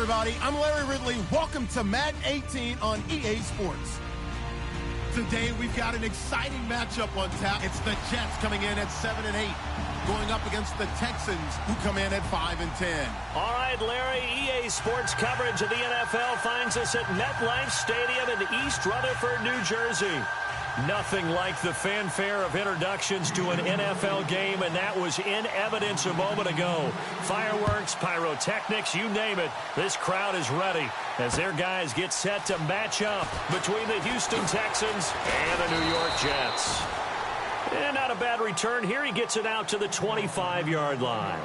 everybody. I'm Larry Ridley. Welcome to Madden 18 on EA Sports. Today, we've got an exciting matchup on tap. It's the Jets coming in at 7-8, going up against the Texans, who come in at 5-10. All right, Larry, EA Sports coverage of the NFL finds us at MetLife Stadium in East Rutherford, New Jersey. Nothing like the fanfare of introductions to an NFL game, and that was in evidence a moment ago. Fireworks, pyrotechnics, you name it. This crowd is ready as their guys get set to match up between the Houston Texans and the New York Jets. And not a bad return here. He gets it out to the 25-yard line.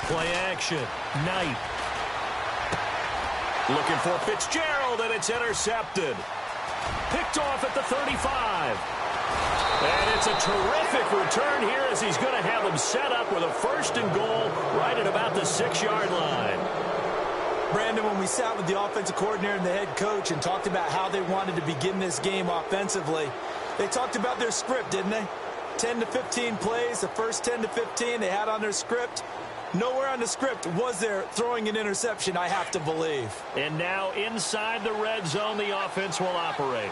Play action. Knight. Looking for Fitzgerald, and it's intercepted. Picked off at the 35. And it's a terrific return here as he's going to have them set up with a 1st and goal right at about the 6-yard line. Brandon, when we sat with the offensive coordinator and the head coach and talked about how they wanted to begin this game offensively, they talked about their script, didn't they? 10 to 15 plays, the first 10 to 15 they had on their script. Nowhere on the script was there throwing an interception, I have to believe. And now inside the red zone, the offense will operate.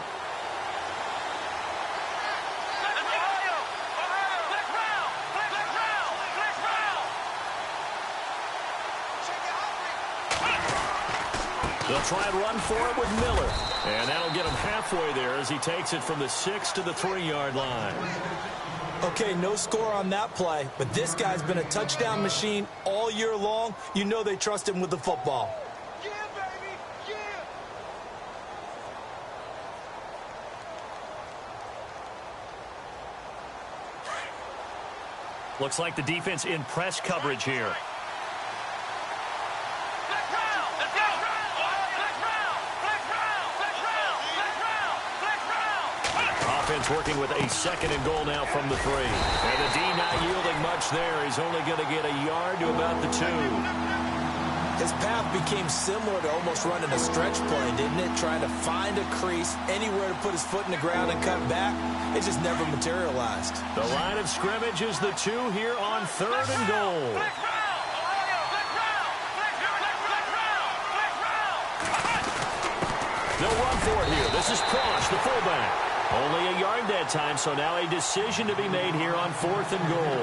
They'll try and run for it with Miller. And that'll get him halfway there as he takes it from the 6 to the 3-yard line. Okay, no score on that play, but this guy's been a touchdown machine all year long. You know they trust him with the football. Yeah, baby, yeah. Looks like the defense in press coverage here. Offense working with a 2nd and goal now from the 3. And the D not yielding much there. He's only going to get a yard to about the 2. His path became similar to almost running a stretch play, didn't it? Trying to find a crease, anywhere to put his foot in the ground and cut back. It just never materialized. The line of scrimmage is the 2 here on 3rd and goal. They'll run for it here. This is Prosh, the fullback. Only a yard that time, so now a decision to be made here on 4th and goal.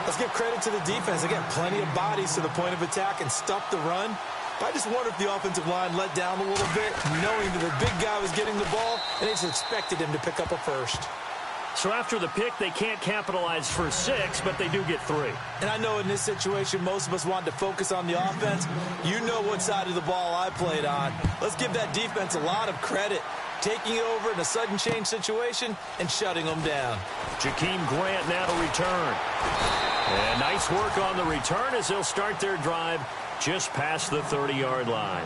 Let's give credit to the defense. They got plenty of bodies to the point of attack and stuffed the run. But I just wonder if the offensive line let down a little bit, knowing that the big guy was getting the ball, and they just expected him to pick up a 1st. So after the pick, they can't capitalize for 6, but they do get 3. And I know in this situation, most of us wanted to focus on the offense. You know what side of the ball I played on. Let's give that defense a lot of credit. Taking it over in a sudden change situation and shutting them down. Jakeem Grant now to return. And nice work on the return as they'll start their drive just past the 30-yard line.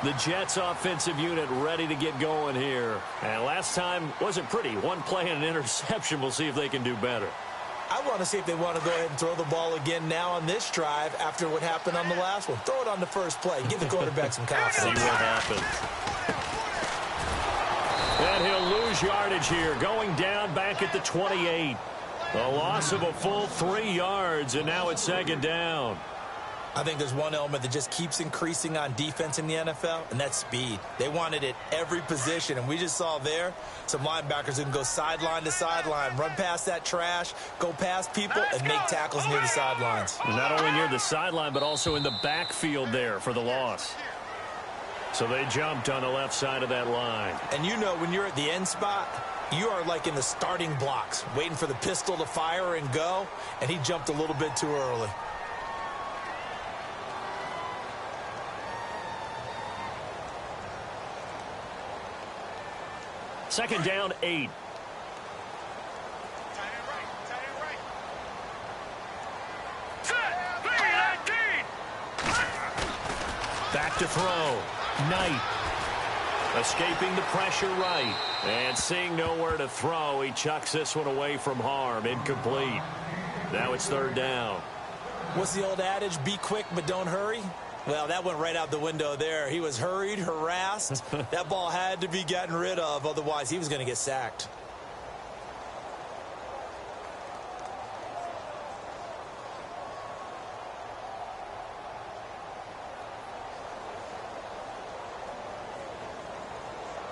The Jets offensive unit ready to get going here. And last time wasn't pretty. One play and an interception. We'll see if they can do better. I want to see if they want to go ahead and throw the ball again now on this drive after what happened on the last one. Throw it on the first play. Give the quarterback some confidence. See what happens. And he'll lose yardage here, going down back at the 28. A loss of a full 3 yards, and now it's 2nd down. I think there's one element that just keeps increasing on defense in the NFL, and that's speed. They want it at every position, and we just saw there some linebackers who can go sideline to sideline, run past that trash, go past people, and make tackles near the sidelines. Not only near the sideline, but also in the backfield there for the loss. So they jumped on the left side of that line. And you know when you're at the end spot, you are like in the starting blocks, waiting for the pistol to fire and go, and he jumped a little bit too early. Second down, 8. to throw. Knight. Escaping the pressure right. And seeing nowhere to throw, he chucks this one away from harm. Incomplete. Now it's third down. What's the old adage? Be quick, but don't hurry. Well, that went right out the window there. He was hurried, harassed. That ball had to be gotten rid of. Otherwise, he was going to get sacked.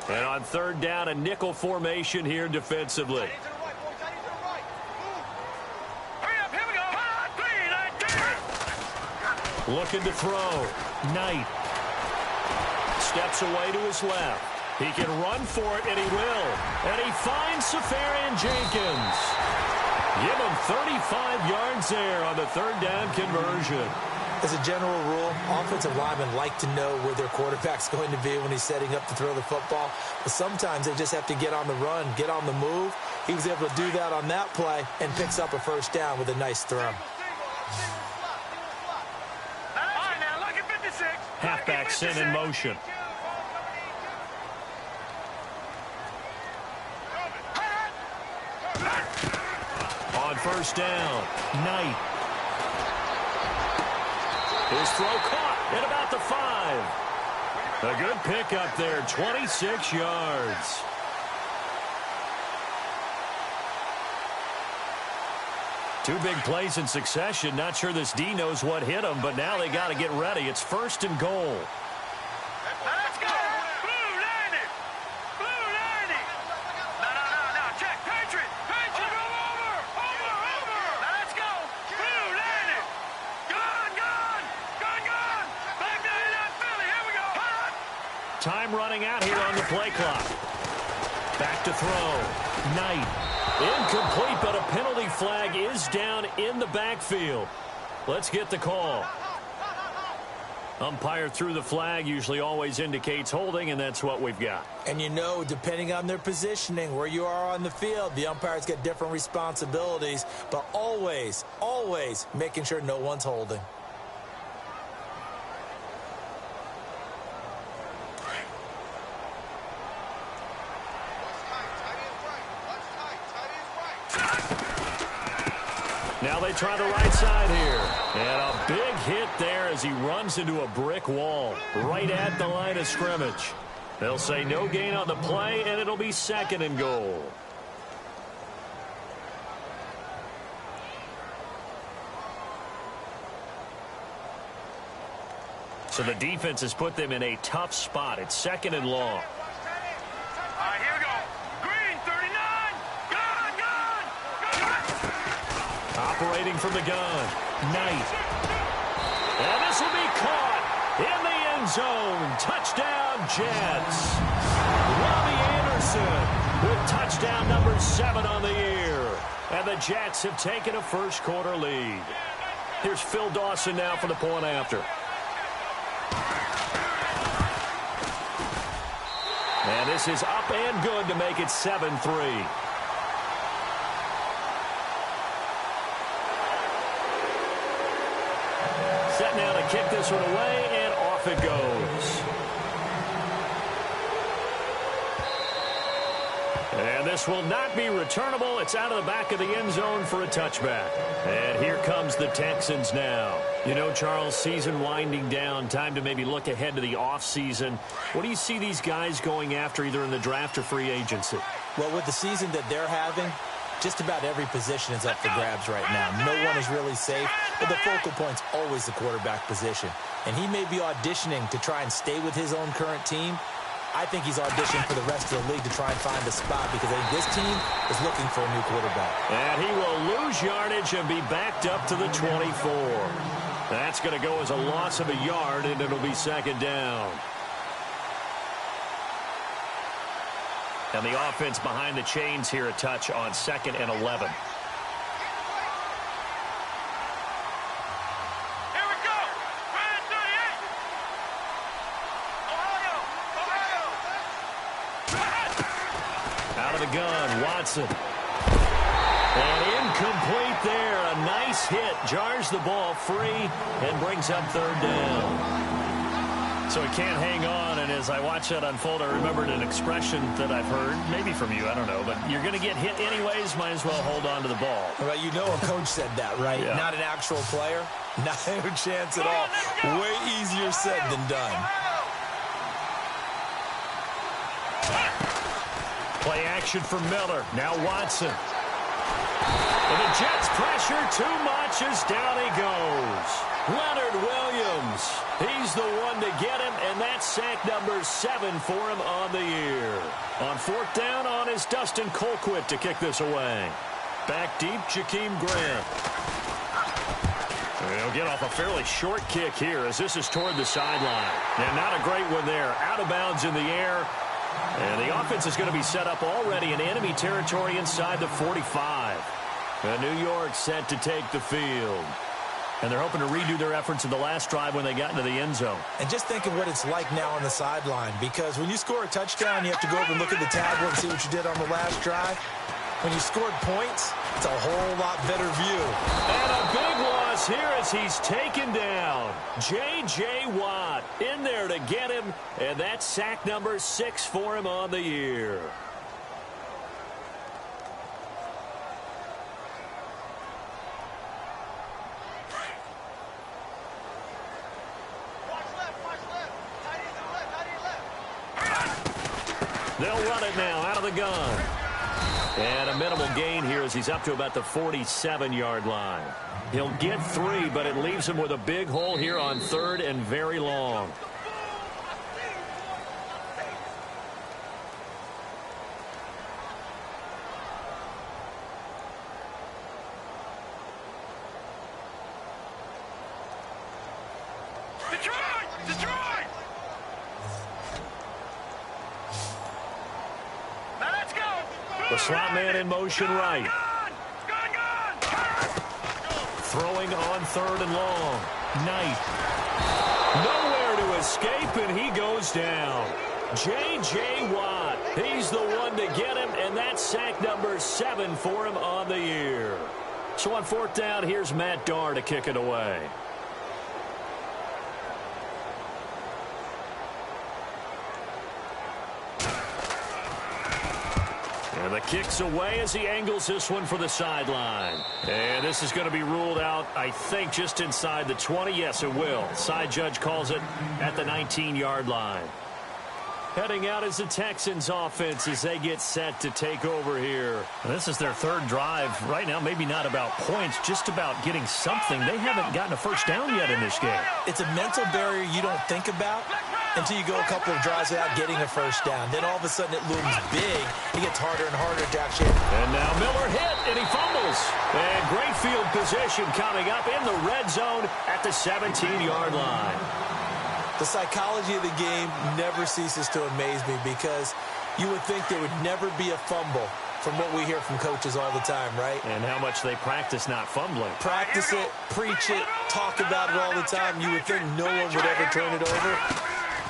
And on third down, a nickel formation here defensively. Looking to throw. Knight. Steps away to his left. He can run for it, and he will. And he finds Safarian Jenkins. Give him 35 yards there on the third down conversion. As a general rule, offensive linemen like to know where their quarterback's going to be when he's setting up to throw the football. But sometimes they just have to get on the run, get on the move. He was able to do that on that play and picks up a first down with a nice throw. Halfback sent in motion. On first down, Knight. His throw caught at about the 5. A good pickup there, 26 yards. Two big plays in succession. Not sure this D knows what hit him, but now they got to get ready. It's first and goal. Let's go! Blue 90! Blue 90! No, check. Patriot! Over! Let's go! Blue 90! Gone! Back down in that Philly. Here we go! Time running out here on the play clock. Back to throw. Knight. Incomplete, but a penalty flag is down in the backfield. Let's get the call. Umpire threw the flag, usually always indicates holding, and that's what we've got. And you know, depending on their positioning, where you are on the field, the umpires get different responsibilities, but always making sure no one's holding. Now they try the right side here. And a big hit there as he runs into a brick wall right at the line of scrimmage. They'll say no gain on the play, and it'll be second and goal. So the defense has put them in a tough spot. It's second and long. All right, here we go. Green 39. Operating from the gun. Knight. And this will be caught in the end zone. Touchdown, Jets. Robbie Anderson with touchdown number 7 on the year. And the Jets have taken a first quarter lead. Here's Phil Dawson now for the point after. And this is up and good to make it 7-3. Set now to kick this one away, and off it goes. And this will not be returnable. It's out of the back of the end zone for a touchback. And here comes the Texans now. You know, Charles, season winding down. Time to maybe look ahead to the offseason. What do you see these guys going after either in the draft or free agency? Well, with the season that they're having, just about every position is up for grabs right now. No one is really safe, but the focal point's always the quarterback position. And he may be auditioning to try and stay with his own current team. I think he's auditioning for the rest of the league to try and find a spot because I think this team is looking for a new quarterback. And he will lose yardage and be backed up to the 24. That's going to go as a loss of a yard, and it'll be second down. And the offense behind the chains here a touch on 2nd and 11. Gun, Watson. And incomplete there. A nice hit. Jars the ball free and brings up third down. So he can't hang on, and as I watch that unfold, I remembered an expression that I've heard, maybe from you, I don't know, but you're going to get hit anyways, might as well hold on to the ball. Well, you know a coach said that, right? Yeah. Not an actual player. Not a chance at all. Way easier said than done. Play action for Miller. Now Watson. And the Jets pressure too much as down he goes. Leonard Williams. He's the one to get him, and that's sack number 7 for him on the year. On 4th down on is Dustin Colquitt to kick this away. Back deep, Jakeem Grant. He'll get off a fairly short kick here as this is toward the sideline. And not a great one there. Out of bounds in the air. And the offense is going to be set up already in enemy territory inside the 45. And New York set to take the field. And they're hoping to redo their efforts in the last drive when they got into the end zone. And just think of what it's like now on the sideline, because when you score a touchdown, you have to go over and look at the tablet and see what you did on the last drive. When you scored points, it's a whole lot better view. And a big loss here as he's taken down. J.J. Watt in there to get him, and that's sack number 6 for him on the year. They'll run it now out of the gun. And a minimal gain here as he's up to about the 47-yard line. He'll get 3, but it leaves him with a big hole here on 3rd and very long. The slot man in motion right. Throwing on 3rd and long. Knight. Nowhere to escape, and he goes down. J.J. Watt. He's the one to get him, and that's sack number 7 for him on the year. So on 4th down, here's Matt Darr to kick it away. And the kick's away as he angles this one for the sideline. And this is going to be ruled out, I think, just inside the 20. Yes, it will. Side judge calls it at the 19-yard line. Heading out is the Texans offense as they get set to take over here. This is their 3rd drive. Right now, maybe not about points, just about getting something. They haven't gotten a first down yet in this game. It's a mental barrier you don't think about until you go a couple of drives without getting a first down. Then all of a sudden it looms big. It gets harder and harder to actually. And now Miller hit, and he fumbles. And great field position coming up in the red zone at the 17-yard line. The psychology of the game never ceases to amaze me, because you would think there would never be a fumble from what we hear from coaches all the time, right? And how much they practice not fumbling. Practice it, preach it, talk about it all the time. You would think no one would ever turn it over.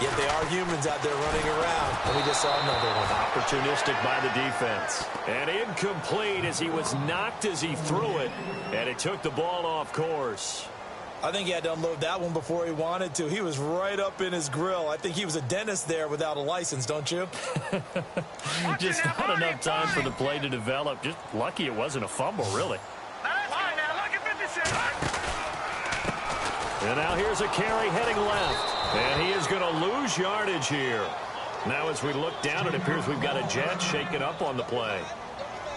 Yet they are humans out there running around, and we just saw another one. Opportunistic by the defense. And incomplete as he was knocked as he threw it, and it took the ball off course. I think he had to unload that one before he wanted to. He was right up in his grill. I think he was a dentist there without a license, don't you? Just not enough time for the play to develop. Just lucky it wasn't a fumble, really. And now here's a carry heading left. And he is going to lose yardage here. Now as we look down, it appears we've got a Jet shaking up on the play.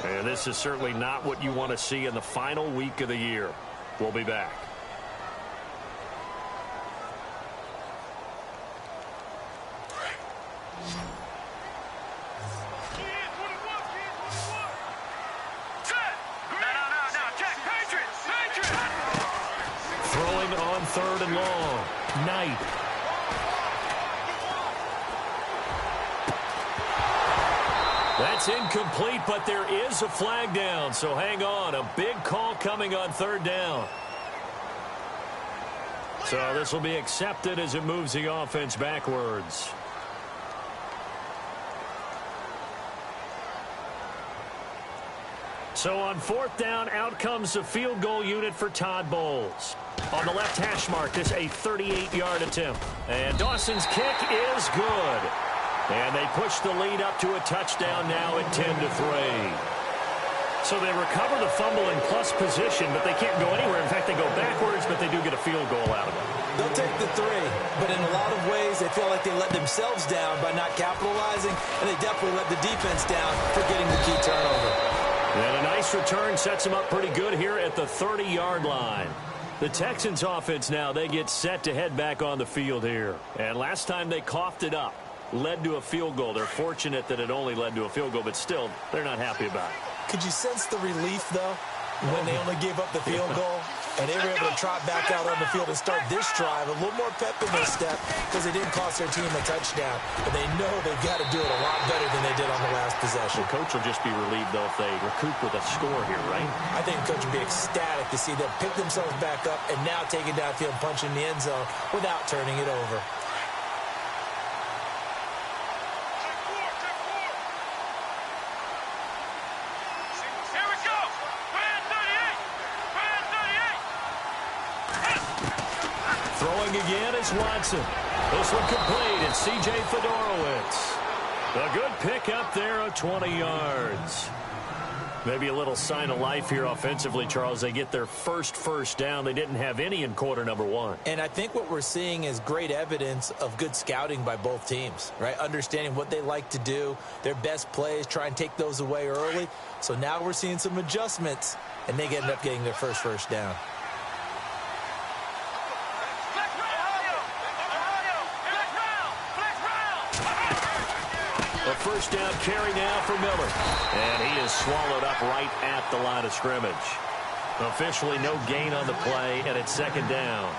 And this is certainly not what you want to see in the final week of the year. We'll be back. Throwing on 3rd and long. Knight. That's incomplete, but there is a flag down, so hang on. A big call coming on 3rd down. So this will be accepted as it moves the offense backwards. So on fourth down, out comes the field goal unit for Todd Bowles. On the left hash mark, this a 38-yard attempt. And Dawson's kick is good. And they push the lead up to a touchdown now at 10-3. So they recover the fumble in plus position, but they can't go anywhere. In fact, they go backwards, but they do get a field goal out of it. They'll take the 3, but in a lot of ways, they feel like they let themselves down by not capitalizing, and they definitely let the defense down for getting the key turnover. And a nice return sets them up pretty good here at the 30-yard line. The Texans offense now, they get set to head back on the field here. And last time they coughed it up, led to a field goal. They're fortunate that it only led to a field goal, but still, they're not happy about it. Could you sense the relief, though, when they only gave up the field goal? And they were able to trot back out on the field and start this drive. A little more pep in their step because they didn't cost their team a touchdown. But they know they've got to do it a lot better than they did on the last possession. The coach will just be relieved, though, if they recoup with a score here, right? I think the coach would be ecstatic to see them pick themselves back up and now take it downfield and punch in the end zone without turning it over. Again is Watson. This one complete. It's C.J. Fedorowicz. A good pick up there of 20 yards. Maybe a little sign of life here offensively, Charles. They get their first down. They didn't have any in quarter number 1. And I think what we're seeing is great evidence of good scouting by both teams, right? Understanding what they like to do, their best plays, try and take those away early. So now we're seeing some adjustments, and they end up getting their first down. A first down carry now for Miller. And he is swallowed up right at the line of scrimmage. Officially no gain on the play, and it's second down.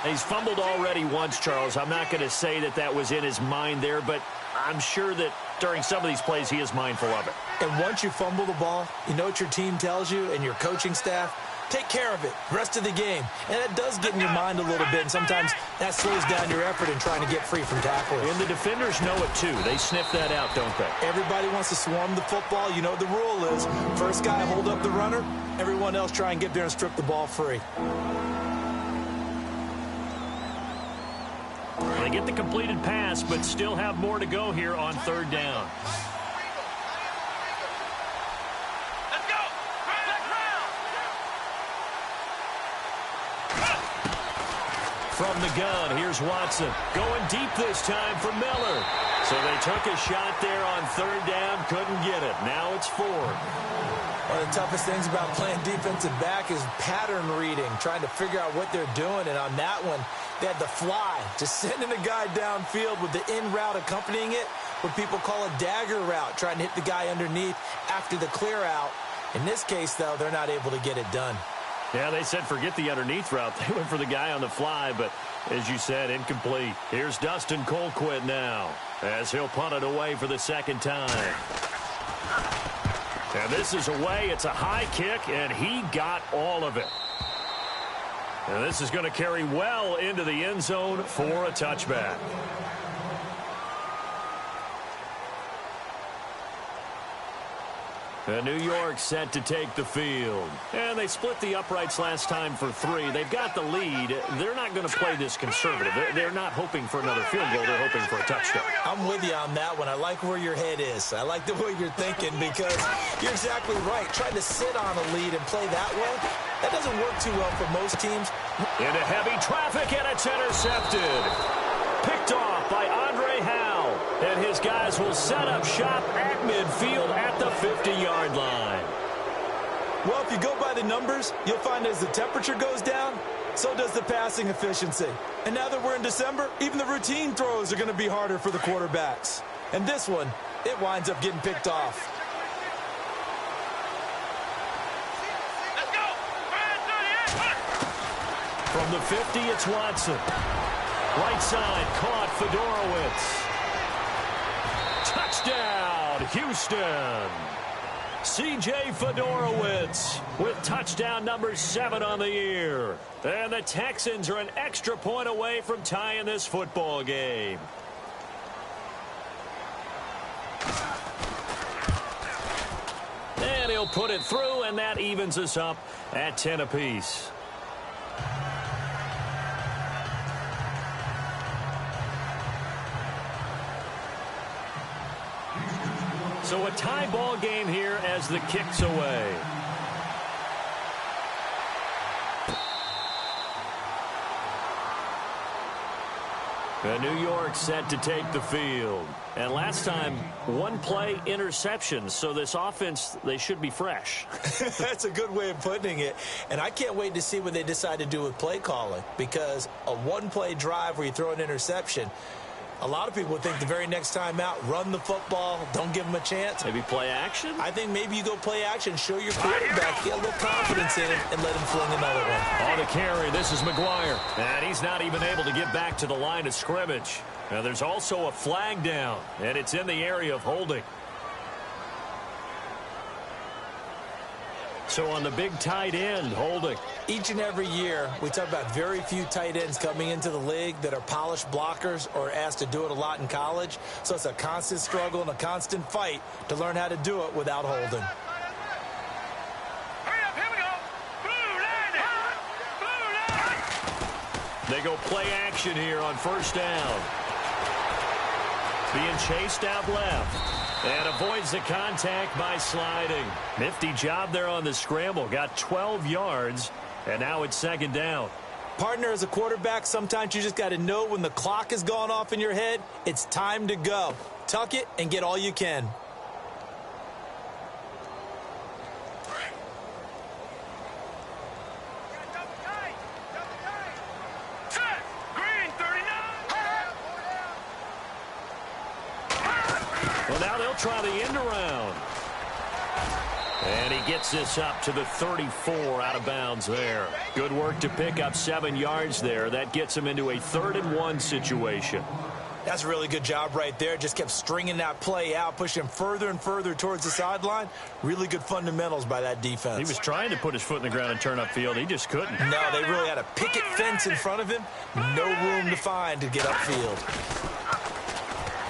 He's fumbled already once, Charles. I'm not going to say that that was in his mind there, but I'm sure that during some of these plays he is mindful of it. And once you fumble the ball, you know what your team tells you and your coaching staff? Take care of it rest of the game. And it does get in your mind a little bit, and sometimes that slows down your effort in trying to get free from tackles. And the defenders know it too. They sniff that out, don't they? Everybody wants to swarm the football. You know what the rule is. First guy hold up the runner. Everyone else try and get there and strip the ball free. They get the completed pass, but still have more to go here on third down. From the gun, here's Watson. Going deep this time for Miller. So they took a shot there on third down, couldn't get it. Now it's fourth. One of the toughest things about playing defensive back is pattern reading, trying to figure out what they're doing. And on that one, they had the fly, just sending a guy downfield with the in route accompanying it, what people call a dagger route, trying to hit the guy underneath after the clear out. In this case, though, they're not able to get it done. Yeah, they said forget the underneath route. They went for the guy on the fly, but as you said, incomplete. Here's Dustin Colquitt now as he'll punt it away for the second time. And this is away. It's a high kick, and he got all of it. And this is going to carry well into the end zone for a touchback. And New York set to take the field. And they split the uprights last time for 3. They've got the lead. They're not going to play this conservative. They're not hoping for another field goal. They're hoping for a touchdown. I'm with you on that one. I like where your head is. I like the way you're thinking because you're exactly right. Trying to sit on a lead and play that way, that doesn't work too well for most teams. Into heavy traffic, and it's intercepted. Picked off by Andre Howe. And his guys will set up shop at midfield at the 50-yard line. Well, if you go by the numbers, you'll find as the temperature goes down, so does the passing efficiency. And now that we're in December, even the routine throws are going to be harder for the quarterbacks. And this one, it winds up getting picked off. Let's go! From the 50, it's Watson. Right side, caught Fedorowicz. Touchdown, Houston. C.J. Fedorowicz with touchdown number 7 on the year. And the Texans are an extra point away from tying this football game. And they'll put it through, and that evens us up at 10 apiece. So a tie ball game here as the kick's away. And New York set to take the field. And last time, one play interception. So this offense, they should be fresh. That's a good way of putting it. And I can't wait to see what they decide to do with play calling. Because a one-play drive where you throw an interception, a lot of people would think the very next time out, run the football, don't give them a chance. Maybe play action? I think maybe you go play action, show your quarterback, get a little confidence in him, and let him fling another one. On the carry, this is McGuire. And he's not even able to get back to the line of scrimmage. Now there's also a flag down, and it's in the area of holding. So on the big tight end, holding. Each and every year, we talk about very few tight ends coming into the league that are polished blockers or asked to do it a lot in college. So it's a constant struggle and a constant fight to learn how to do it without holding. Hurry up, here we go. Blue line. Blue line. They go play action here on first down. Being chased out left. And avoids the contact by sliding. Nifty job there on the scramble. Got 12 yards, and now it's second down. Partner, as a quarterback, sometimes you just got to know when the clock has gone off in your head, it's time to go. Tuck it and get all you can. Set. Green 39. Well, now they'll try the end around. And he gets this up to the 34 out of bounds there. Good work to pick up 7 yards there. That gets him into a 3rd-and-1 situation. That's a really good job right there. Just kept stringing that play out, pushing further and further towards the sideline. Really good fundamentals by that defense. He was trying to put his foot in the ground and turn upfield. He just couldn't. No, they really had a picket fence in front of him. No room to find to get upfield.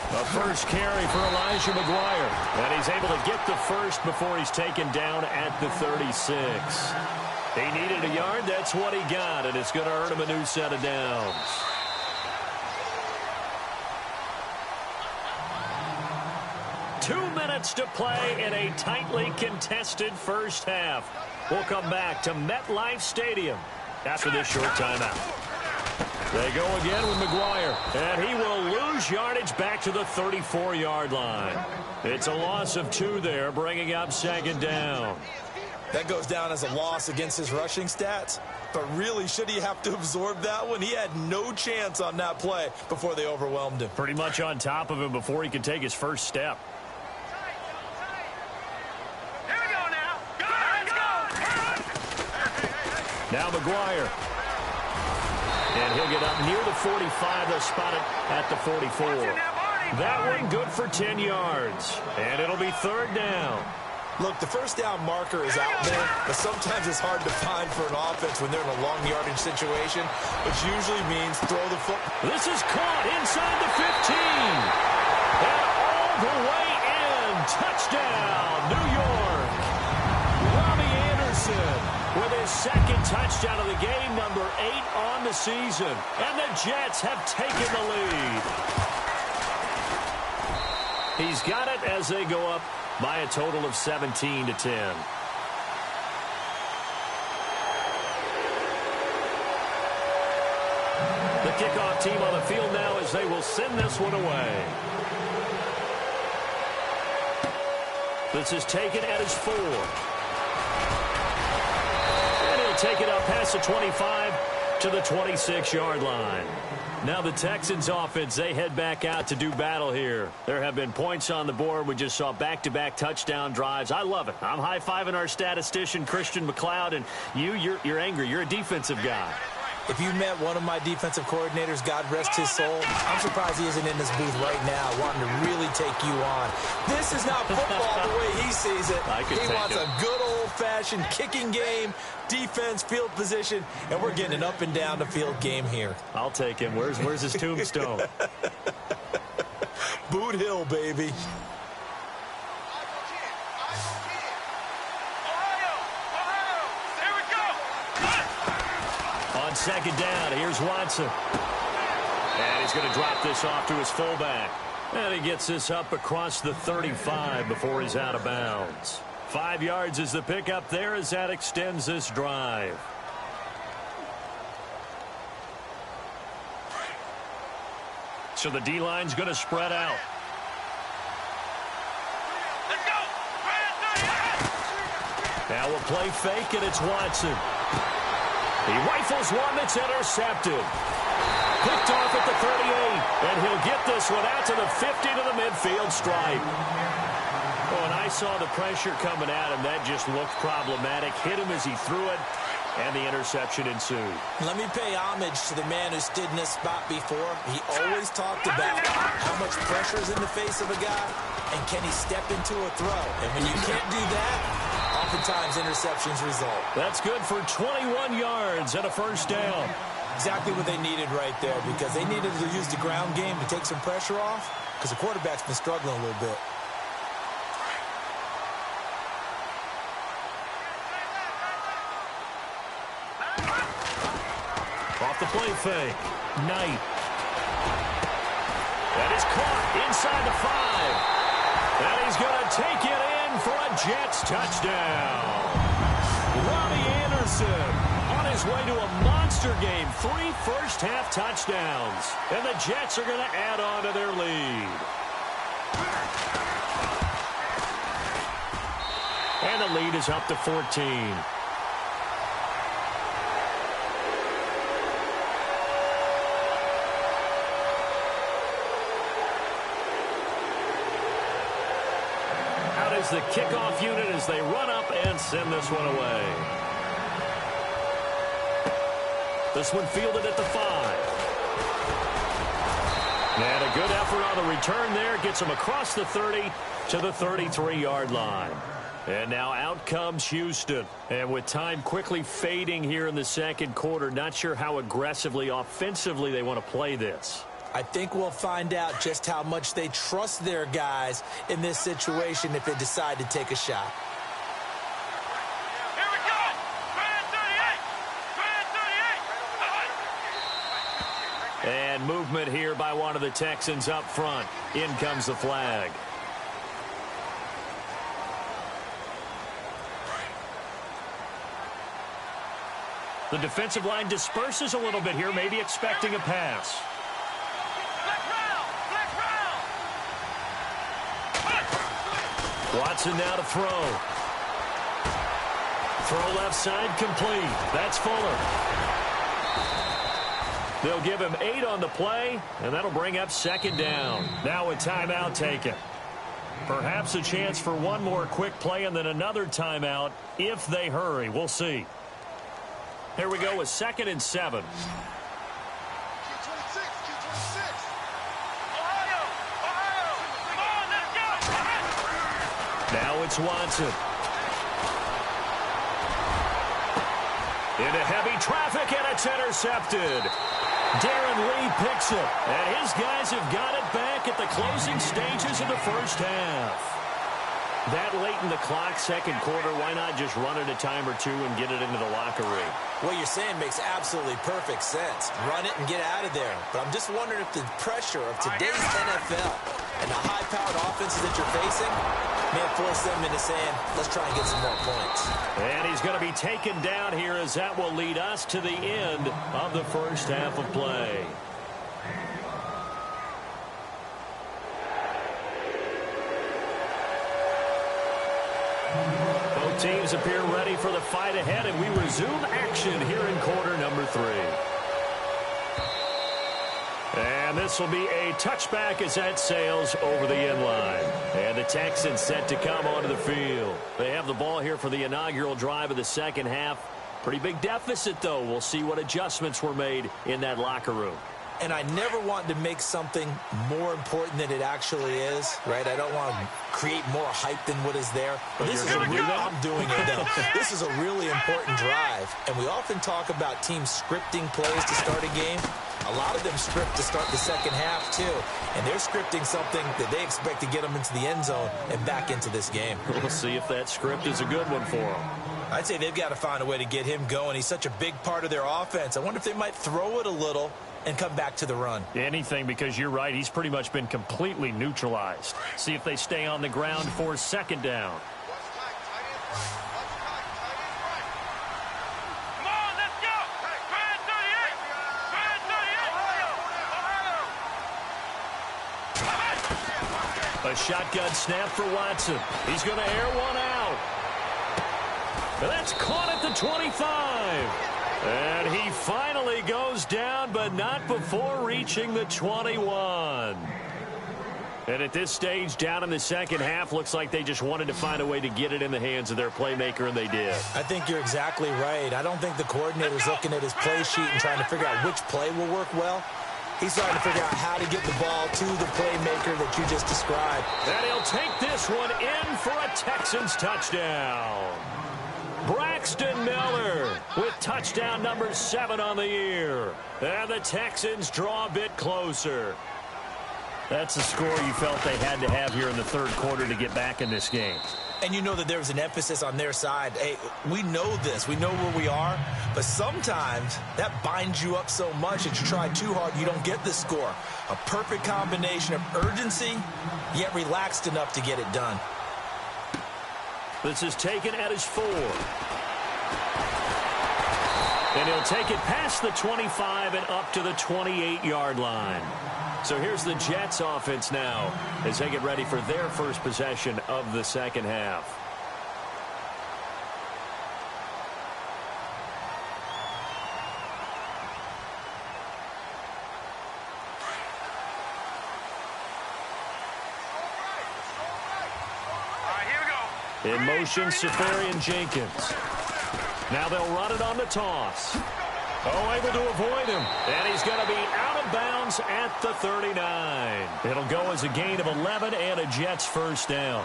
A first carry for Elijah McGuire. And he's able to get the first before he's taken down at the 36. He needed a yard. That's what he got. And it's going to earn him a new set of downs. Two minutes to play in a tightly contested first half. We'll come back to MetLife Stadium after this short timeout. They go again with McGuire, and he will lose yardage back to the 34-yard line. It's a loss of 2 there, bringing up second down. That goes down as a loss against his rushing stats. But really, should he have to absorb that one? He had no chance on that play before they overwhelmed him. Pretty much on top of him before he could take his first step. Here we go now. Go, let's go. Now McGuire. And he'll get up near the 45. They'll spot it at the 44. That one good for 10 yards. And it'll be 3rd down. Look, the first down marker is out there, but sometimes it's hard to find for an offense when they're in a long yardage situation, which usually means throw the football. This is caught inside the 15. And all the way in. Touchdown, New York. Robbie Anderson with his 2nd touchdown of the game, number 8 on the season. And the Jets have taken the lead. He's got it as they go up by a total of 17-10. The kickoff team on the field now as they will send this one away. This is taken at his 4. And he'll take it up past the 25 to the 26-yard line. Now the Texans offense, they head back out to do battle here. There have been points on the board. We just saw back-to-back touchdown drives. I love it. I'm high-fiving our statistician, Christian McLeod, and you're angry. You're a defensive guy. If you met one of my defensive coordinators, God rest his soul, I'm surprised he isn't in this booth right now wanting to really take you on. This is not football the way he sees it. He wants a good old-fashioned kicking game, defense, field position, and we're getting an up-and-down-the-field game here. I'll take him. Where's his tombstone? Boot Hill, baby. on second down. Here's Watson. And he's going to drop this off to his fullback. And he gets this up across the 35 before he's out of bounds. 5 yards is the pickup there as that extends this drive. So the D-line's going to spread out. Let's go. Now we'll play fake, and it's Watson. He rifles one that's intercepted. Picked off at the 38, and he'll get this one out to the 50 to the midfield stripe. Oh, and I saw the pressure coming at him. That just looked problematic. Hit him as he threw it, and the interception ensued. Let me pay homage to the man who stood in this spot before. He always talked about how much pressure is in the face of a guy, and can he step into a throw. And when you can't do that, oftentimes interceptions result. That's good for 21 yards and a first down. Exactly what they needed right there, because they needed to use the ground game to take some pressure off, because the quarterback's been struggling a little bit. Off the play fake. Knight. That is caught inside the 5. And he's going to take it in for a Jets touchdown. Robbie Anderson on his way to a monster game. 3 first-half touchdowns. And the Jets are going to add on to their lead. And the lead is up to 14. The kickoff unit as they run up and send this one away. This one fielded at the 5. And a good effort on the return there. Gets him across the 30 to the 33-yard line. And now out comes Houston. And with time quickly fading here in the second quarter, not sure how aggressively, offensively they want to play this. I think we'll find out just how much they trust their guys in this situation if they decide to take a shot. Here we go. Brand 38. And movement here by one of the Texans up front. In comes the flag. The defensive line disperses a little bit here, maybe expecting a pass. Watson now to throw. Throw left side complete. That's Fuller. They'll give him 8 on the play, and that'll bring up second down. Now a timeout taken. Perhaps a chance for one more quick play and then another timeout if they hurry. We'll see. Here we go with 2nd and 7. Now it's Watson. Into heavy traffic, and it's intercepted. Darren Lee picks it, and his guys have got it back at the closing stages of the first half. That late in the clock, second quarter, why not just run it a time or two and get it into the locker room? What you're saying makes absolutely perfect sense. Run it and get out of there. But I'm just wondering if the pressure of today's NFL and the high-powered offenses that you're facing may force them into saying, let's try and get some more points. And he's going to be taken down here as that will lead us to the end of the first half of play. Both teams appear ready for the fight ahead, and we resume action here in quarter number 3. And this will be a touchback as that sails over the end line. And the Texans set to come onto the field. They have the ball here for the inaugural drive of the second half. Pretty big deficit, though. We'll see what adjustments were made in that locker room. And I never want to make something more important than it actually is, right? I don't want to create more hype than what is there. But this is I'm doing it, though. This is a really important drive. And we often talk about teams scripting plays to start a game. A lot of them script to start the second half, too. And they're scripting something that they expect to get them into the end zone and back into this game. We'll see if that script is a good one for them. I'd say they've got to find a way to get him going. He's such a big part of their offense. I wonder if they might throw it a little and come back to the run. Anything, because you're right. He's pretty much been completely neutralized. See if they stay on the ground for second down. A shotgun snap for Watson. He's going to air one out. And that's caught at the 25. And he finally goes down, but not before reaching the 21. And at this stage, down in the second half, looks like they just wanted to find a way to get it in the hands of their playmaker, and they did. I think you're exactly right. I don't think the coordinator's looking at his play sheet and trying to figure out which play will work well. He's trying to figure out how to get the ball to the playmaker that you just described. And he'll take this one in for a Texans touchdown. Braxton Miller with touchdown number 7 on the year. And the Texans draw a bit closer. That's a score you felt they had to have here in the third quarter to get back in this game. And you know that there was an emphasis on their side. Hey, we know this. We know where we are. But sometimes that binds you up so much that you try too hard, you don't get the score. A perfect combination of urgency, yet relaxed enough to get it done. This is taken at his 4. And he'll take it past the 25 and up to the 28-yard line. So here's the Jets offense now as they get ready for their first possession of the second half. In motion, Safarian Jenkins. Now they'll run it on the toss. Oh, able to avoid him. And he's going to be out of bounds at the 39. It'll go as a gain of 11 and a Jets first down.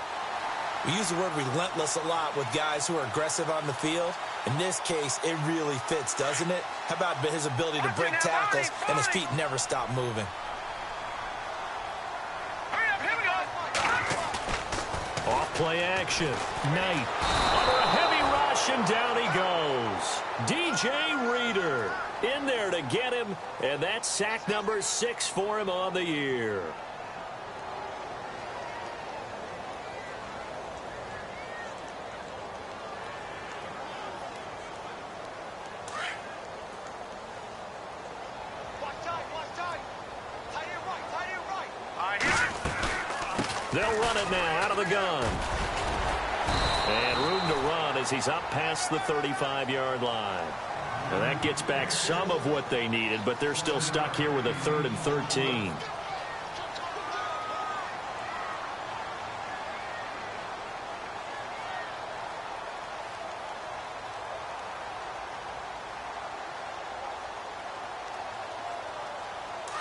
We use the word relentless a lot with guys who are aggressive on the field. In this case, it really fits, doesn't it? How about his ability to break tackles and his feet never stop moving? Off play action. Knight under a heavy rush, and down he goes. DJ Reader in there to get him, and that's sack number 6 for him on the year. They'll run it now out of the gun. And room to run as he's up past the 35-yard line. And that gets back some of what they needed, but they're still stuck here with a 3rd and 13.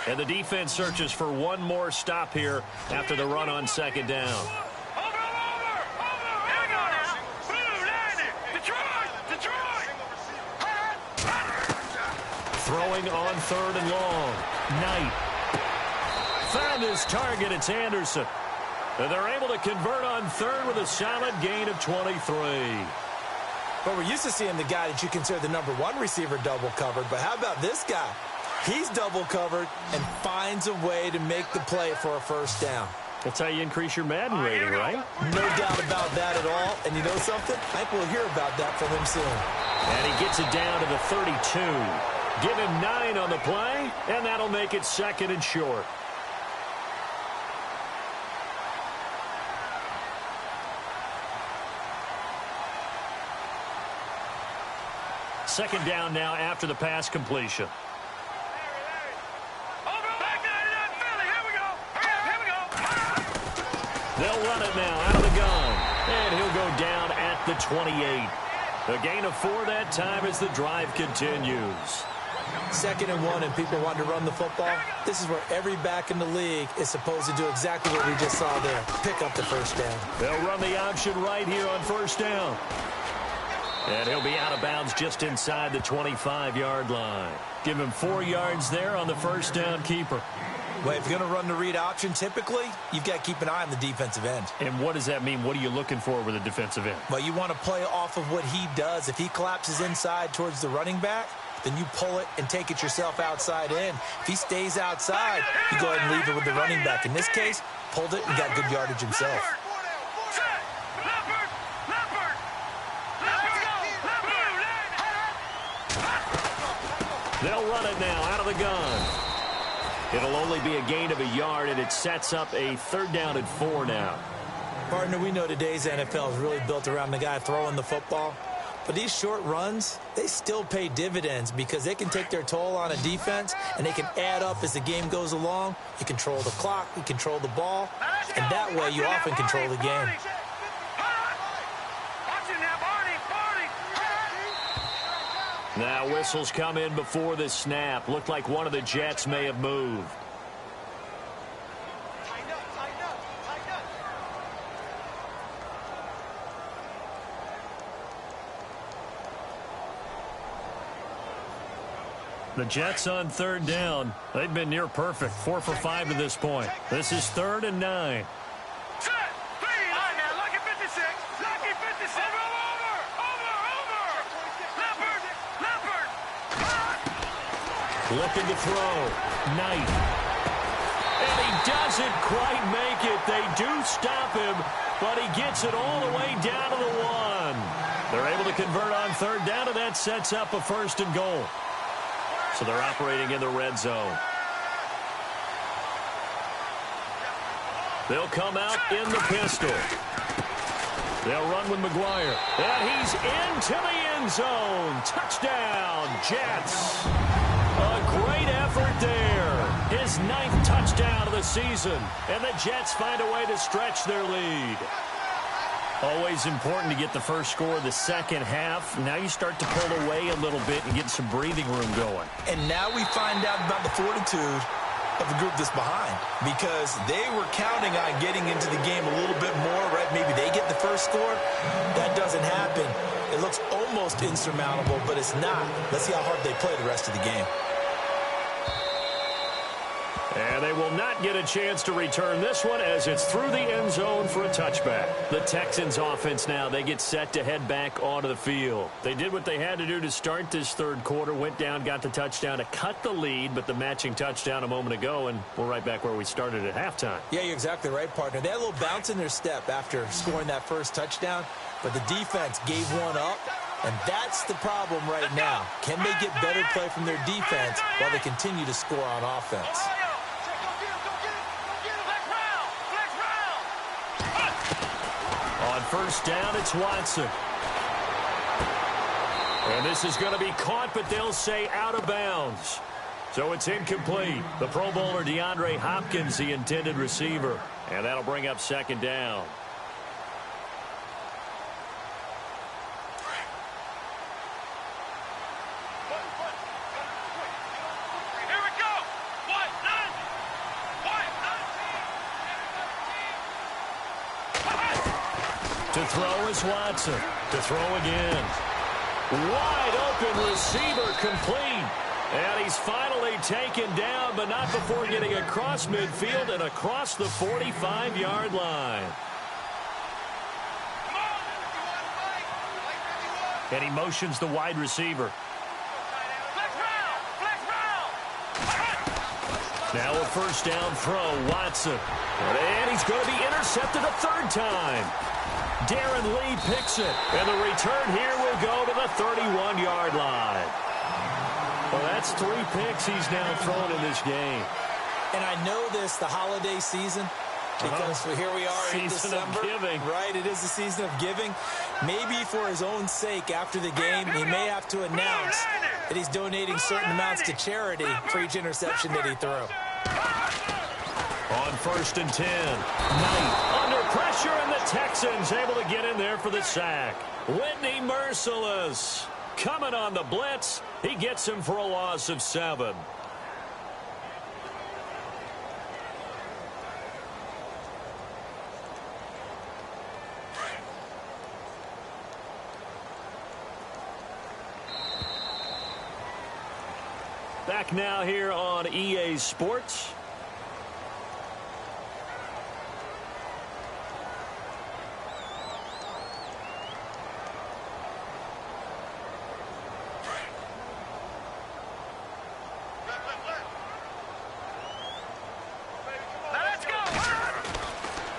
And the defense searches for one more stop here after the run on second down. Throwing on 3rd and long. Knight found his target. It's Anderson. And they're able to convert on 3rd with a solid gain of 23. But we're used to seeing the guy that you consider the number 1 receiver double covered. But how about this guy? He's double covered and finds a way to make the play for a first down. That's how you increase your Madden rating, right? No doubt about that at all. And you know something? I think we'll hear about that from him soon. And he gets it down to the 32. Give him 9 on the play, and that'll make it 2nd and short. Second down now after the pass completion. They'll run it now out of the gun. And he'll go down at the 28. A gain of 4 that time as the drive continues. 2nd and 1 and people want to run the football. This is where every back in the league is supposed to do exactly what we just saw there. Pick up the first down. They'll run the option right here on first down. And he'll be out of bounds just inside the 25-yard line. Give him 4 yards there on the first down keeper. Well, if you're going to run the read option, typically, you've got to keep an eye on the defensive end. And what does that mean? What are you looking for with a defensive end? Well, you want to play off of what he does. If he collapses inside towards the running back, then you pull it and take it yourself outside in. If he stays outside, you go ahead and leave it with the running back. In this case, pulled it and got good yardage himself. They'll run it now out of the gun. It'll only be a gain of a yard, and it sets up a 3rd down and 4 now. Partner, we know today's NFL is really built around the guy throwing the football. But these short runs, they still pay dividends because they can take their toll on a defense, and they can add up as the game goes along. You control the clock, you control the ball, and that way you often control the game. Now whistles come in before the snap. Looked like one of the Jets may have moved. The Jets on 3rd down. They've been near perfect. 4 for 5 to this point. This is 3rd and 9. Looking to throw. Knight. And he doesn't quite make it. They do stop him, but he gets it all the way down to the 1. They're able to convert on 3rd down, and that sets up a 1st and goal. So they're operating in the red zone. They'll come out in the pistol. They'll run with McGuire. And he's into the end zone. Touchdown, Jets. A great effort there. His 9th touchdown of the season. And the Jets find a way to stretch their lead. Always important to get the first score of the second half. Now you start to pull away a little bit and get some breathing room going. And now we find out about the fortitude of the group that's behind, because they were counting on getting into the game a little bit more, right? Maybe they get the first score. That doesn't happen. It looks almost insurmountable, but it's not. Let's see how hard they play the rest of the game. And they will not get a chance to return this one as it's through the end zone for a touchback. The Texans offense now, they get set to head back onto the field. They did what they had to do to start this 3rd quarter, went down, got the touchdown to cut the lead, but the matching touchdown a moment ago, and we're right back where we started at halftime. Yeah, you're exactly right, partner. They had a little bounce in their step after scoring that first touchdown, but the defense gave one up. And that's the problem right now. Can they get better play from their defense while they continue to score on offense? On 1st down, it's Watson. And this is going to be caught, but they'll say out of bounds. So it's incomplete. The Pro Bowler DeAndre Hopkins, the intended receiver. And that'll bring up 2nd down. To throw is Watson. To throw again. Wide open receiver complete. And he's finally taken down, but not before getting across midfield and across the 45-yard line. And he motions the wide receiver. Now a 1st down throw, Watson. And he's going to be intercepted a 3rd time. Darren Lee picks it, and the return here will go to the 31-yard line. Well, that's 3 picks he's now thrown in this game. And I know this, the holiday season, because here we are in December. Season of giving. Right, it is the season of giving. Maybe for his own sake, after the game, he may have to announce that he's donating certain amounts to charity for each interception that he threw. On 1st and 10, Knight under pressure, and the Texans able to get in there for the sack. Whitney Merciless coming on the blitz. He gets him for a loss of 7. Back now here on EA Sports.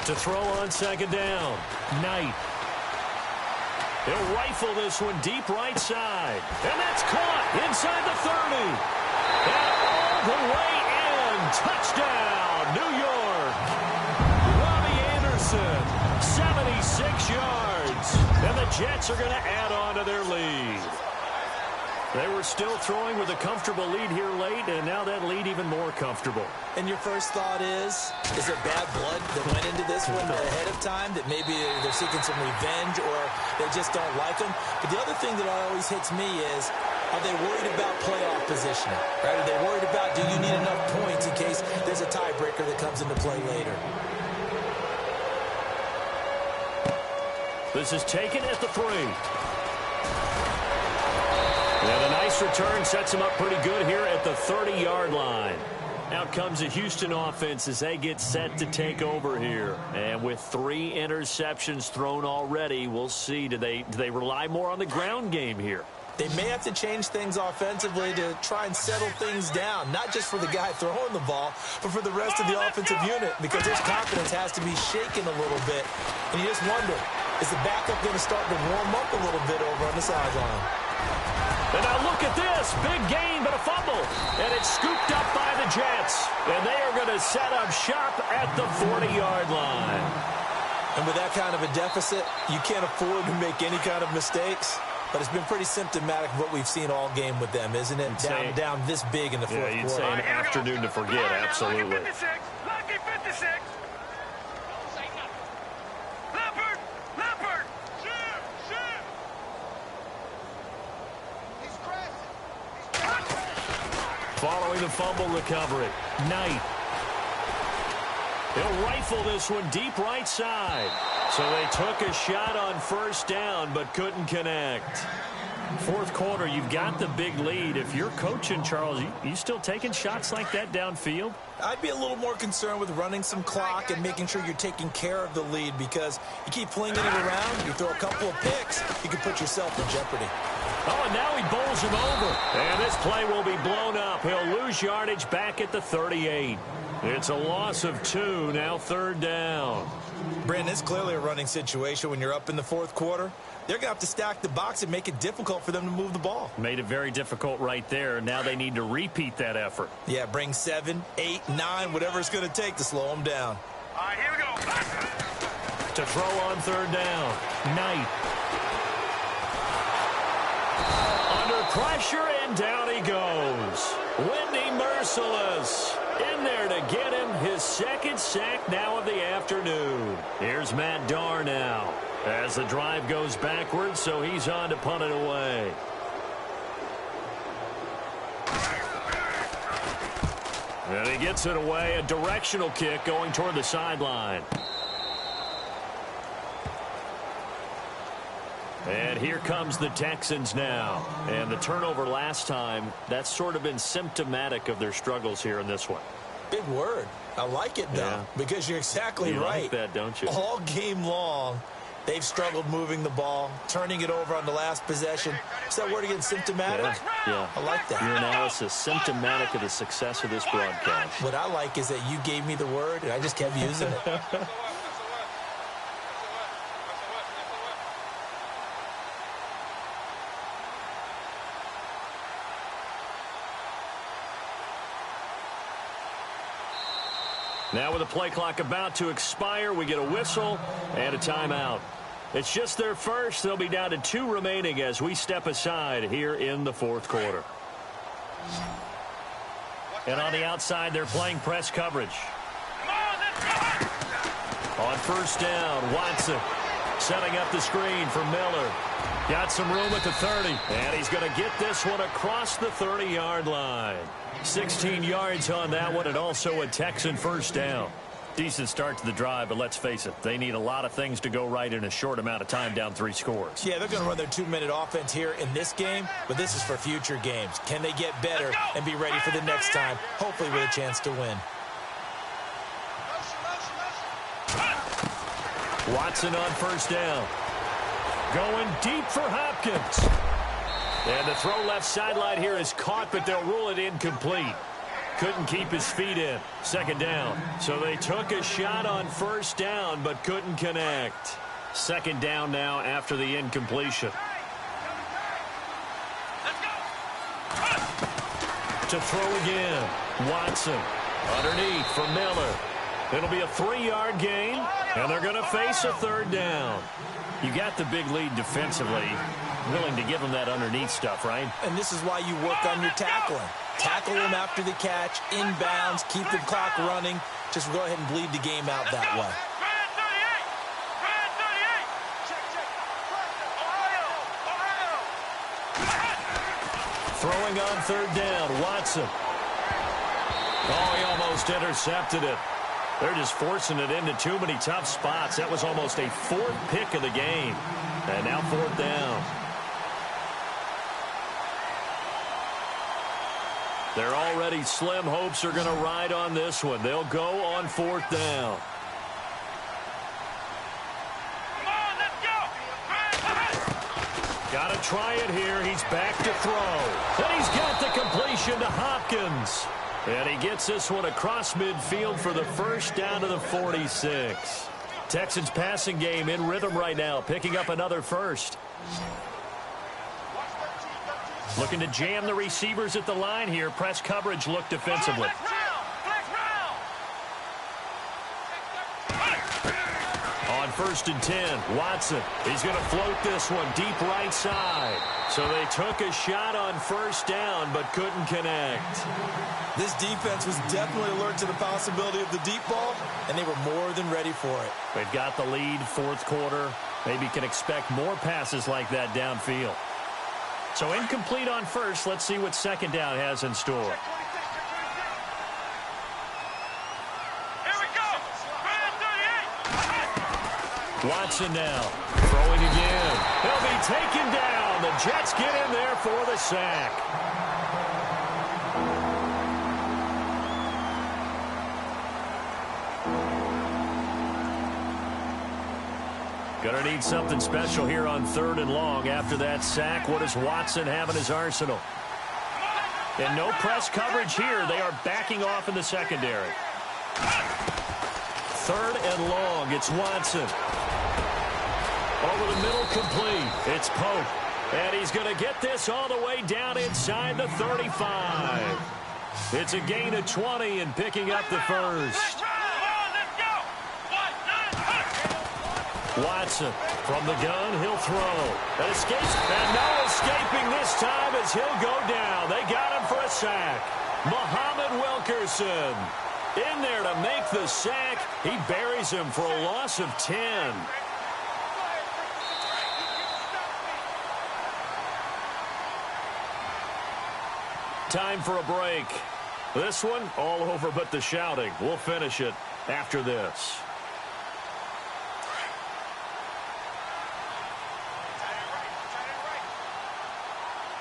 To throw on second down, Knight. He'll rifle this one deep right side. And that's caught inside the 30. And all the way in. Touchdown, New York. Robbie Anderson, 76 yards. And the Jets are going to add on to their lead. They were still throwing with a comfortable lead here late, and now that lead even more comfortable. And your first thought is there bad blood that went into this one ahead of time, that maybe they're seeking some revenge or they just don't like them? But the other thing that always hits me is, are they worried about playoff positioning? Right? Are they worried about, do you need enough points in case there's a tiebreaker that comes into play later? This is taken at the 3. And a nice return sets him up pretty good here at the 30-yard line. Out comes the Houston offense as they get set to take over here. And with 3 interceptions thrown already, we'll see. Do they rely more on the ground game here? They may have to change things offensively to try and settle things down, not just for the guy throwing the ball, but for the rest of the offensive unit, because his confidence has to be shaken a little bit. And you just wonder, is the backup going to start to warm up a little bit over on the sideline? And now look at this. Big gain, but a fumble. And it's scooped up by the Jets. And they are going to set up shop at the 40-yard line. And with that kind of a deficit, you can't afford to make any kind of mistakes. But it's been pretty symptomatic of what we've seen all game with them, isn't it? Down this big in the fourth quarter. You'd say an afternoon to forget, absolutely. Lucky 56. Lucky 56. Leopard. Shoot. Following the fumble recovery, Knight. He'll rifle this one deep right side. So they took a shot on first down but couldn't connect. Fourth quarter, you've got the big lead. If you're coaching, Charles, you still taking shots like that downfield? I'd be a little more concerned with running some clock and making sure you're taking care of the lead, because you keep flinging it around, you throw a couple of picks, you can put yourself in jeopardy. Oh, and now he bowls him over. And this play will be blown up. He'll lose yardage back at the 38. It's a loss of 2, now third down. Brandon, it's clearly a running situation when you're up in the fourth quarter. They're going to have to stack the box and make it difficult for them to move the ball. Made it very difficult right there. Now they need to repeat that effort. Yeah, bring 7, 8, 9, whatever it's going to take to slow them down. All right, here we go. To throw on third down, Knight. Under pressure, and down he goes. Wendy Merciless in there to get him his second sack now of the afternoon. Here's Matt Darr now as the drive goes backwards, so he's on to punt it away. And he gets it away, a directional kick going toward the sideline. And here comes the Texans now. And the turnover last time, that's sort of been symptomatic of their struggles here in this one. Big word. I like it, though, because you're exactly right. You like that, don't you? All game long, they've struggled moving the ball, turning it over on the last possession. Is that word again, symptomatic? Yeah. I like that. Your analysis, symptomatic of the success of this broadcast. What I like is that you gave me the word, and I just kept using it. Now with the play clock about to expire, we get a whistle and a timeout. It's just their first. They'll be down to 2 remaining as we step aside here in the fourth quarter. And on the outside, they're playing press coverage. On first down, Watson setting up the screen for Miller. Got some room at the 30, and he's going to get this one across the 30-yard line. 16 yards on that one, and also a Texan first down. Decent start to the drive, but let's face it, they need a lot of things to go right in a short amount of time, down 3 scores. Yeah, they're going to run their 2-minute offense here in this game, but this is for future games. Can they get better and be ready for the next time, hopefully with a chance to win? Watson on first down. Going deep for Hopkins. And the throw left sideline here is caught, but they'll rule it incomplete. couldn't keep his feet in. Second down. So they took a shot on first down but couldn't connect. Second down now after the incompletion. To throw again. Watson. Underneath for Miller. It'll be a 3-yard gain, and they're going to face a third down. You got the big lead defensively. Willing to give them that underneath stuff, right? And this is why you work on your tackling. Tackle them after the catch, inbounds, keep the clock running. Just go ahead and bleed the game out that way. Throwing on third down, Watson. Oh, he almost intercepted it. They're just forcing it into too many tough spots. That was almost a 4th pick of the game. And now 4th down. Their already slim hopes are going to ride on this one. They'll go on 4th down. Got to try it here. He's back to throw. And he's got the completion to Hopkins. And he gets this one across midfield for the first down to the 46. Texans passing game in rhythm right now, picking up another first. Looking to jam the receivers at the line here. Press coverage look defensively. On 1st and 10, Watson. He's going to float this one deep right side. So they took a shot on first down but couldn't connect. This defense was definitely alert to the possibility of the deep ball, and they were more than ready for it. They've got the lead, 4th quarter. Maybe can expect more passes like that downfield. So incomplete on first. Let's see what second down has in store. Watson now, throwing again. He'll be taken down. The Jets get in there for the sack. Gonna need something special here on 3rd and long. After that sack, what does Watson have in his arsenal? And no press coverage here. They are backing off in the secondary. 3rd and long. It's Watson. Over the middle, complete. It's Pope. And he's going to get this all the way down inside the 35. It's a gain of 20 and picking up the first. Watson from the gun. He'll throw. And escapes. And no escaping this time as he'll go down. They got him for a sack. Muhammad Wilkerson in there to make the sack. He buries him for a loss of 10. Time for a break. This one all over but the shouting. We'll finish it after this.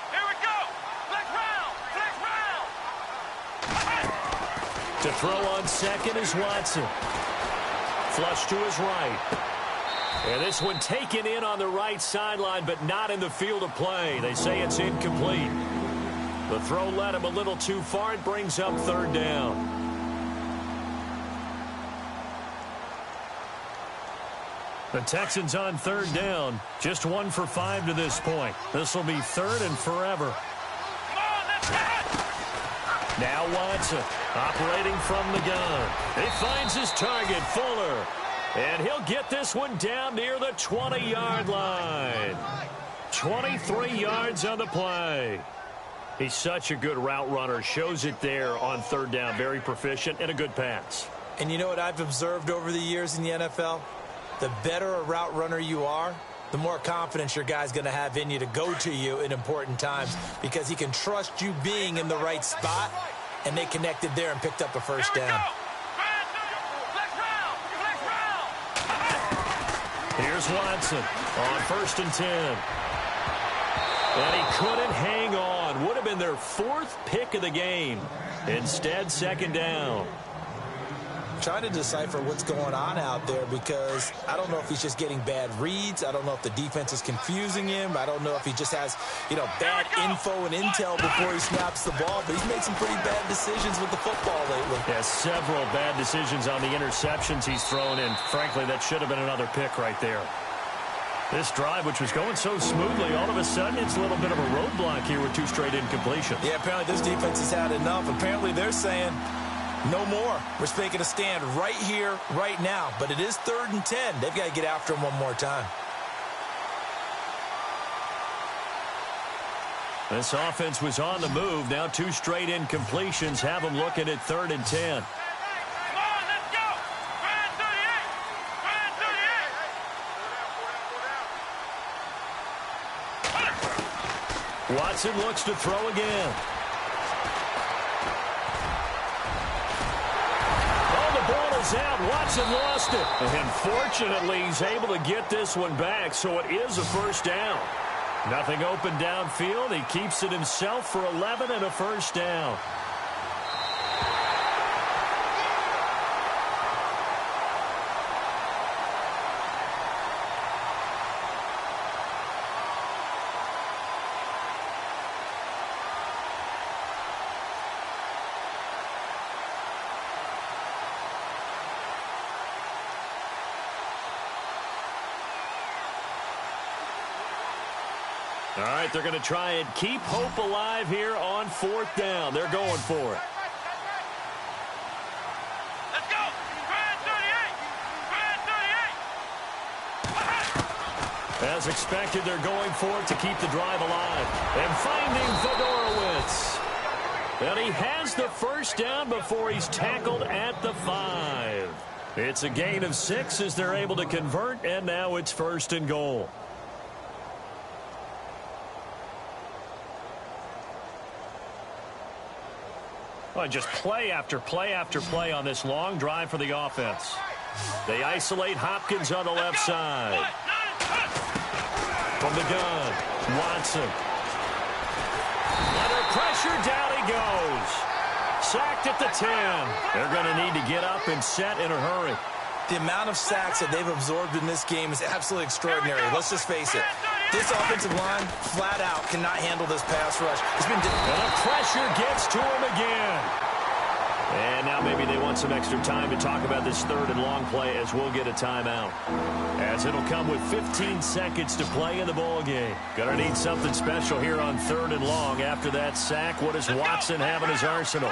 Here we go. Flex round. Flex round. To throw on second is Watson. Flush to his right. And this one taken in on the right sideline, but not in the field of play. They say it's incomplete. The throw led him a little too far. It brings up 3rd down. The Texans on 3rd down. Just 1 for 5 to this point. This will be 3rd and forever. Now Watson operating from the gun. He finds his target, Fuller. And he'll get this one down near the 20-yard line. 23 yards on the play. He's such a good route runner. Shows it there on 3rd down. Very proficient and a good pass. And you know what I've observed over the years in the NFL? The better a route runner you are, the more confidence your guy's going to have in you to go to you in important times because he can trust you being in the right spot, and they connected there and picked up a first down. Here's Watson on 1st and 10. And he couldn't hang on. Would have been their 4th pick of the game. Instead, 2nd down. trying to decipher what's going on out there because I don't know if he's just getting bad reads. I don't know if the defense is confusing him. I don't know if he just has, bad info and intel before he snaps the ball. But he's made some pretty bad decisions with the football lately. Yeah, several bad decisions on the interceptions he's thrown in. Frankly, that should have been another pick right there. This drive, which was going so smoothly, all of a sudden it's a little bit of a roadblock here with 2 straight incompletions. Yeah, apparently this defense has had enough. Apparently they're saying no more. We're making a stand right here, right now. But it is 3rd and 10. They've got to get after him one more time. This offense was on the move. Now 2 straight incompletions have them looking at 3rd and 10. Watson looks to throw again. Oh, the ball is out. Watson lost it. And fortunately, he's able to get this one back, so it is a first down. Nothing open downfield. He keeps it himself for 11 and a first down. All right, they're going to try and keep hope alive here on 4th down. They're going for it. Let's go. Try 38. As expected, they're going for it to keep the drive alive. And finding Fedorowicz. And he has the first down before he's tackled at the 5. It's a gain of 6 as they're able to convert, and now it's 1st and goal. Well, just play after play after play on this long drive for the offense. They isolate Hopkins on the left side. From the gun, Watson. Under pressure, down he goes. Sacked at the 10. They're going to need to get up and set in a hurry. The amount of sacks that they've absorbed in this game is absolutely extraordinary. Let's just face it. This offensive line, flat out, cannot handle this pass rush. It's been and the pressure gets to him again. And now maybe they want some extra time to talk about this 3rd and long play as we'll get a timeout. As it'll come with 15 seconds to play in the ball game. Gonna need something special here on 3rd and long. After that sack, what does Watson have in his arsenal?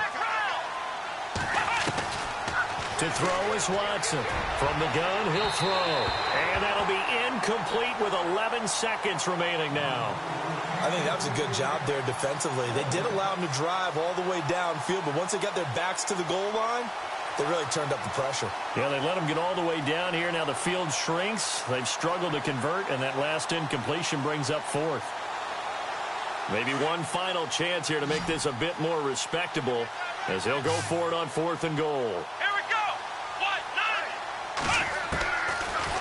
To throw is Watson. From the gun, he'll throw. And that'll be incomplete with 11 seconds remaining now. I think that was a good job there defensively. They did allow him to drive all the way downfield, but once they got their backs to the goal line, they really turned up the pressure. Yeah, they let him get all the way down here. Now the field shrinks. They've struggled to convert, and that last incompletion brings up 4th. Maybe one final chance here to make this a bit more respectable as he'll go for it on 4th and goal.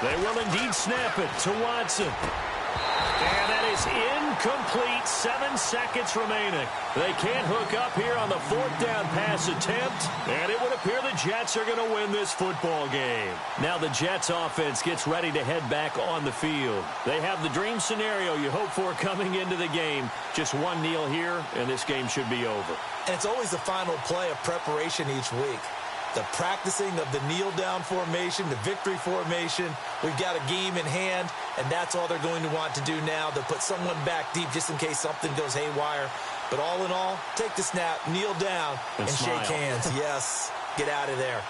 They will indeed snap it to Watson. And that is incomplete. 7 seconds remaining. They can't hook up here on the 4th down pass attempt. And it would appear the Jets are going to win this football game. Now the Jets offense gets ready to head back on the field. They have the dream scenario you hope for coming into the game. Just one kneel here, and this game should be over. And it's always the final play of preparation each week. The practicing of the kneel-down formation, the victory formation. We've got a game in hand, and that's all they're going to want to do now. They'll put someone back deep just in case something goes haywire. But all in all, take the snap, kneel down, and shake hands. Yes, get out of there.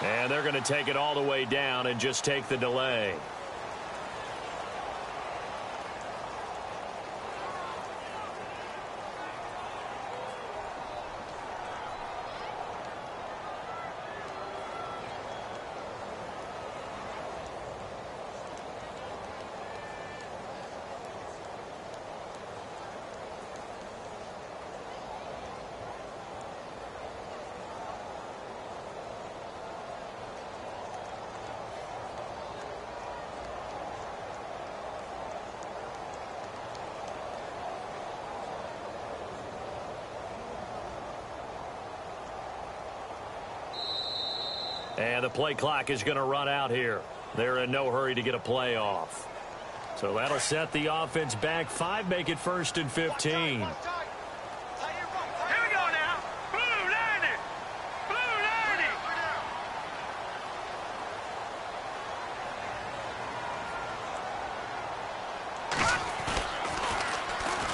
And they're going to take it all the way down and just take the delay. And the play clock is going to run out here. They're in no hurry to get a play off. So that'll set the offense back 5, make it 1st and 15. Here we go now. Blue line it. Blue line it.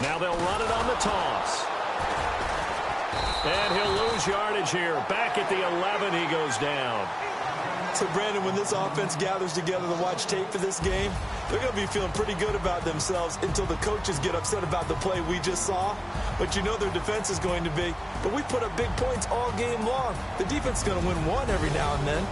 Now they'll run it on the toss. And he'll lose yardage here. Back at the 11, he goes down. So, Brandon, when this offense gathers together to watch tape for this game, they're going to be feeling pretty good about themselves until the coaches get upset about the play we just saw. But you know their defense is going to be. But we put up big points all game long. The defense is going to win one every now and then.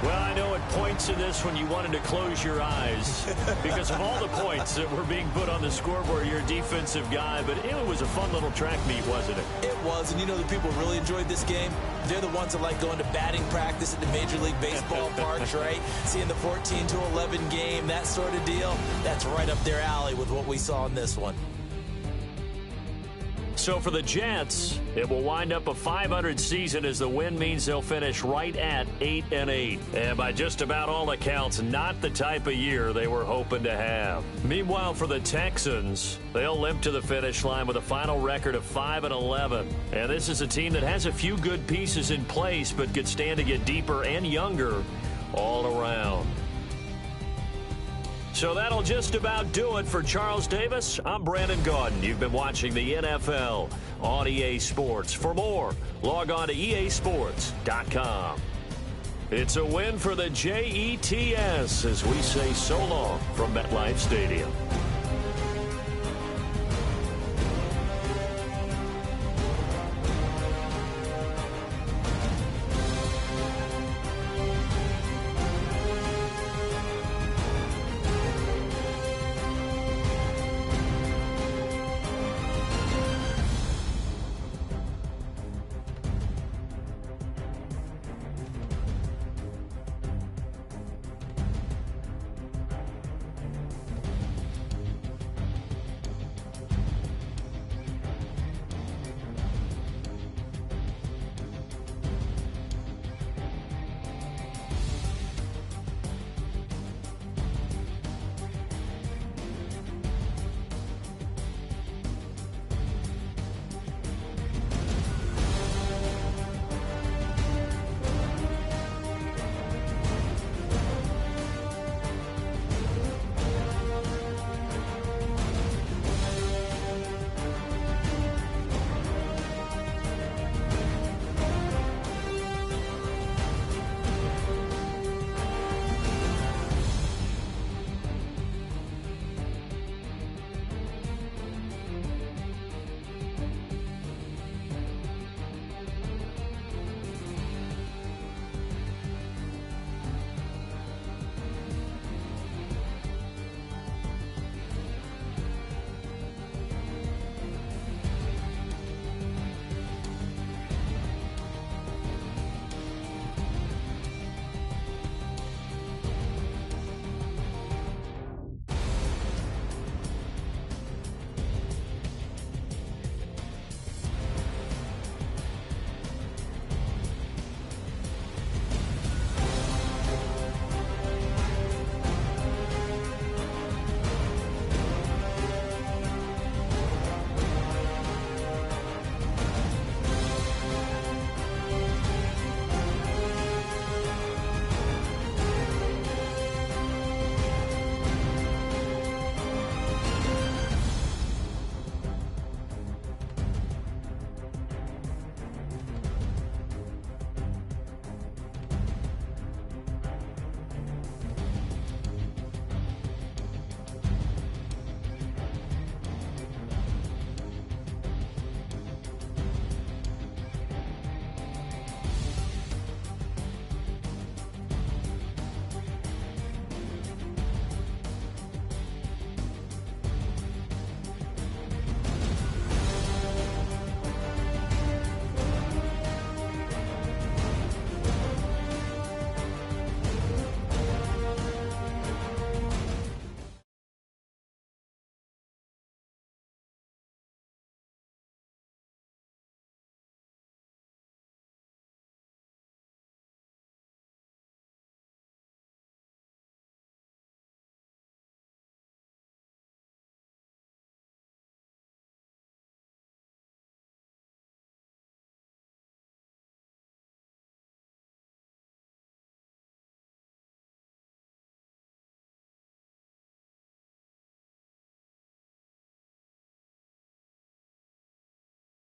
Well, I know at points in this when you wanted to close your eyes because of all the points that were being put on the scoreboard, you're a defensive guy, but it was a fun little track meet, wasn't it? It was, and you know the people really enjoyed this game? They're the ones that like going to batting practice at the Major League Baseball parks, right? Seeing the 14-11 game, that sort of deal. That's right up their alley with what we saw in this one. So for the Jets, it will wind up a .500 season as the win means they'll finish right at 8-8. And by just about all accounts, not the type of year they were hoping to have. Meanwhile, for the Texans, they'll limp to the finish line with a final record of 5-11. And this is a team that has a few good pieces in place, but could stand to get deeper and younger all around. So that'll just about do it for Charles Davis. I'm Brandon Gaudin. You've been watching the NFL on EA Sports. For more, log on to easports.com. It's a win for the Jets as we say so long from MetLife Stadium.